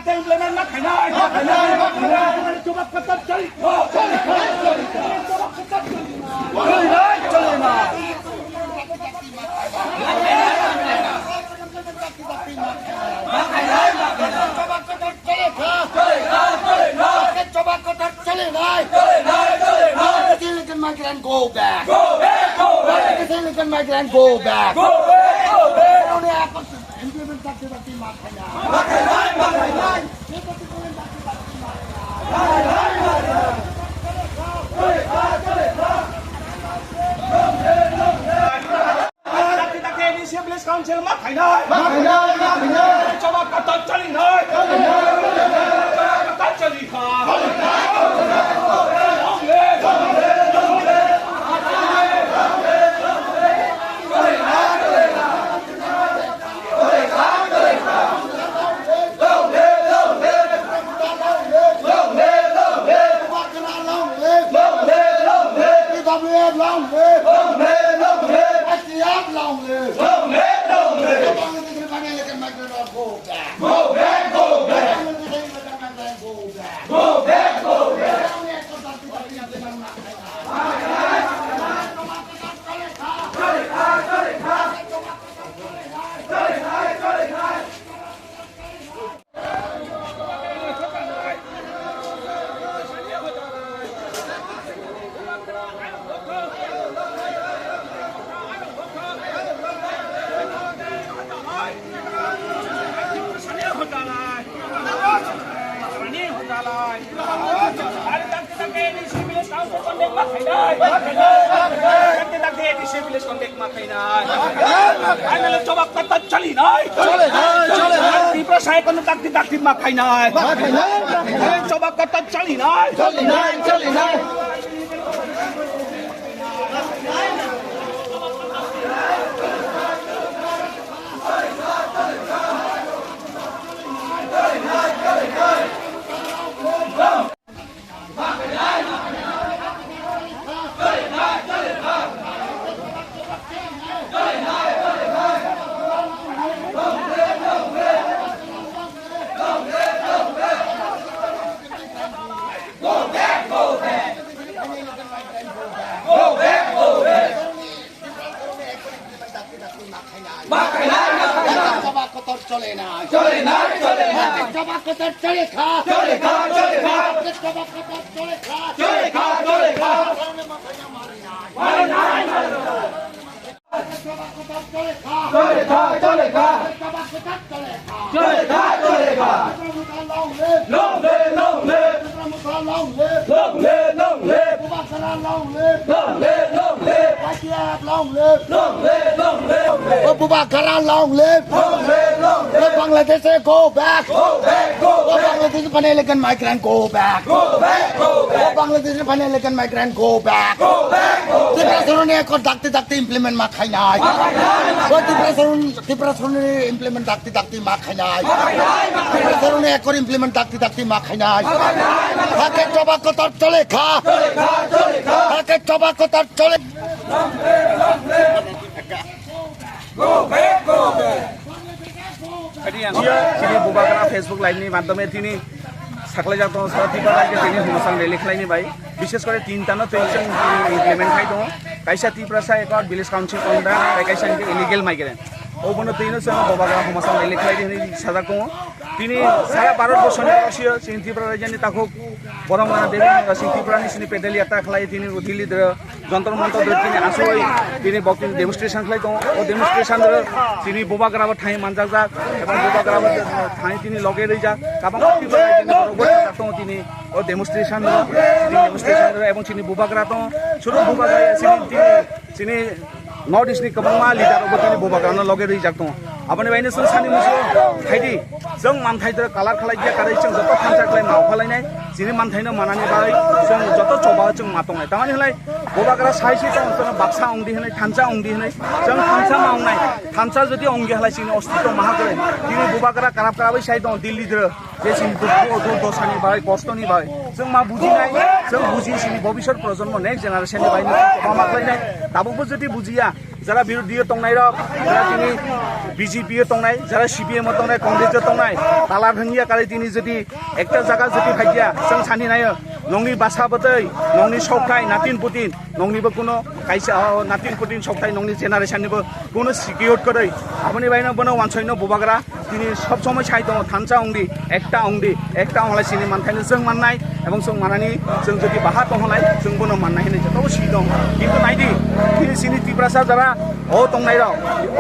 दाते implement ना खाना जवाब खत्म चली चले ना Migrant go back. Go back. Go back. Illegal migrant go back. Go back. Go back. Only happens to implement that to the Makaya. Disabilities Council Makaya. Coba kata cari naik. Kata cari Long live! Long live! Long live! SDF long live! Long live! Long live! Go back! Go back! Go back! Go back! Go back! Coba kata cali naik. Tipe saya kena taktik makai naik. Coba kata cali naik. Cali naik. চলে না চলে না চলে না জবা কথা চলে খা চলে খা চলে খা জবা কথা চলে খা চলে খা চলে খা মারি না জবা কথা চলে খা চলে খা চলে খা জবা কথা চলে খা চলে খা চলে খা long live long live long live long live long live long live long live long live long live long live long live long live Bubakara long live long live long live Bangladesh go back go back go back Bangladesh Pan-American migrant go back go back go back Bangladesh Pan-American migrant go back go back go back Tiprasarone ekor dakte implement ma khai nai Tiprasarone implement dakte ma khai nai Tiprasarone ekor implement dakte ma khai nai Hake tobacco tar chole kha Hake tobacco tar chole Go back, go back. তিনি বুবাকারা Facebook লাইভनि মাধ্যমে তিনি সাকলাইজাত সাথীफोरा তিনি हमसां rally खालायनि bye বিশেষ করে তিনটানো pension implement খাই दङ কাইসা তিপ্রাসা एकट ভিলেज council Kannada काइसा illegal migrant ओबनो तिनो जों बुबाकारा हमसां रेलि खालायनि साजा दङ তিনি সারা ভারতবর্ষनि रासिया सिंथिफ्रा रायजोनि ताखौ बरंगाना देबि सिंथिफ्रानि सिनि पेडेल यात्रा खालाय তিনি दिल्ली जन्तर मन्तर তিনি आसय তিনি बक्ति डेमोन्स्ट्रेशन खालाय दङ ओ डेमोन्स्ट्रेशन তিনি बुबाकाराबो थाइ मानजाक एबा बुबाकाराबो थाइ তিনি लगे रैजा काबां दङ তিনি ओ डेमोन्स्ट्रेशन एबं তিনি बुबाकारा दङ सुरु बुबाकारा তিনি नर्थ इस्टनि गोबां लिडारबो তিনি बुबाकारानो लगे रैजाक दङ अपने बायनो जों सानि मोनसे थाइदि जों मानथाइदो कालार खालायदिया कारै जों जत फान्सा खालाय माव खालायनाय जिनि मानथाइनो मानानि बाय जों जत चबा जों मातंनाय तामानि हलाय बुबाकारा साइसि जों बाक्सा अंगि होनाय थानसा अंगि होनाय जों थानसा मावनाय थानसा जदि अंगि हलाय सिनि अस्तित्व माहागरे दिनै बुबाकारा काराब काराबै साइ दं दिल्ली दो जे सिनि दसानि बाय कष्टनि बाय जों मा बुजिनाय जों बुजि सिनि भबिष्यत प्रजन्म नेक्स्ट जेनारेशननि बाय मा खालायनाय दाबो जदि बुजिया যারা বিরোধী টংনাই যারা তিনি বিজেপি দंनाय যারা সিপিএম दंनाय কংগ্রেস दंनाय ताला भंगिया काले दिनै जुदि एकटा जागा जुदि फाइया जों सानि नायो नंनि बासा बदै नंनि सौथाय नातिन पुतिन नंनिबो कुनो काइसा नातिन पुतिन सौथाय नंनि जेनारेशननिबो कुनो सिकिउर करै आपनि बायनो बनो वानसयनो बुबाग्रा दिनै सब समय साइ दं थानसा अंगि एकटा अंलासिनि मानथायनो जों माननाय एबं जों मानानि जों जुदि बाहा दंहलाय जों बनो माननाय होनै जतो सि दं किन्तु नायदि दिनै सिनि तिब्रासा जारा ओ दंनाय र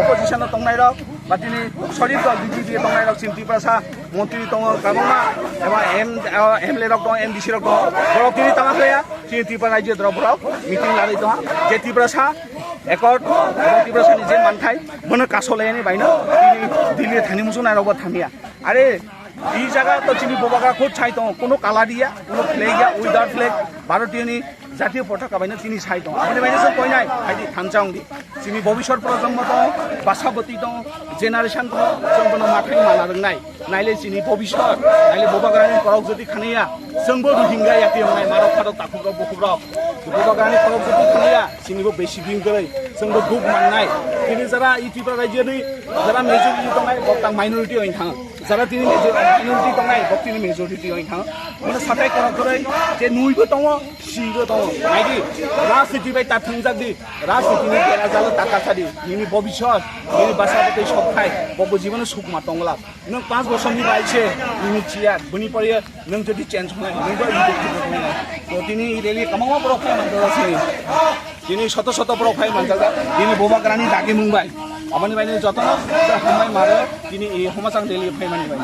अपोजिशन दंनाय र बादिनि सरि दं बिजेपि दंनाय र सिनि तिब्रासा मन्त्रि दं कामना एबा एमएलए रक दं एमडीसी रक दं बरक दिनै तामाखैया सिनि तिब्रा राज्य द्रबराव मिटिं लानाय दं जे तिब्रासा एकर्ड तिब्रासानि जे मानथाय बनो कासलायनि बायनो दिल्ली थानि मुसुनाय रबो थामिया आरे এই জায়গা তো চিনি বোবাগা খুব ছাই তো কোনো কালা দিয়া কোনো ফ্লেগ দিয়া উইদাউট ফ্লেগ ভারতীয়নি জাতীয় পতাকা বাইনো চিনি ছাই তো আপনি বাইনো সব কই নাই হাইদি থানচাউংদি চিনি ভবিষ্যৎ প্রজন্ম তো বাসাবতী তো জেনারেশন তো जों বনো মাথায় মালা রংনাই নাইলে চিনি ভবিষ্যৎ নাইলে বোবাগাनि করক যদি খানিয়া जोंबो रुहिंगा यातियंनाय मारक फारक ताकुग्र बुकुग्रक বোবাগাनि করक যদি খানিया চিনিबो बेसि बिंगरै जोंबो गुब माननाय दिनै যারা इटिपा राज्योनि যারা मेजरिटी दंनाय बक्ता माइनरिटी ओइन थाङो যারা তিনি माइनरिटी दंनाय बक्तिनि मेजरिटी ओइन थाङो माने साथाय करकरै जे नुइबो दङ सिबो दङ नायदि राजनीति बाय ताथुंजाकदि राजनीतिनि गेला जालो ताकासादि निनि भबिष्यत निनि बासाबतै सबखाय बबो जीवन सुखमा दंला नों 5 बोसोरनि बायसे निनि चिया बुनि परियो नों जदि चेन्ज होनाय नोंबो इलेक्टेड तो दिनै रेलि कामावा बरफाय मानजागासिनो दिनै शत शत बरफाय मानजागा दिनै बोबाग्रानि दागे मुंबाय आबानि बायनो जतन हामबाय मारो दिनै ए हमासां रेलि फायमानि बाय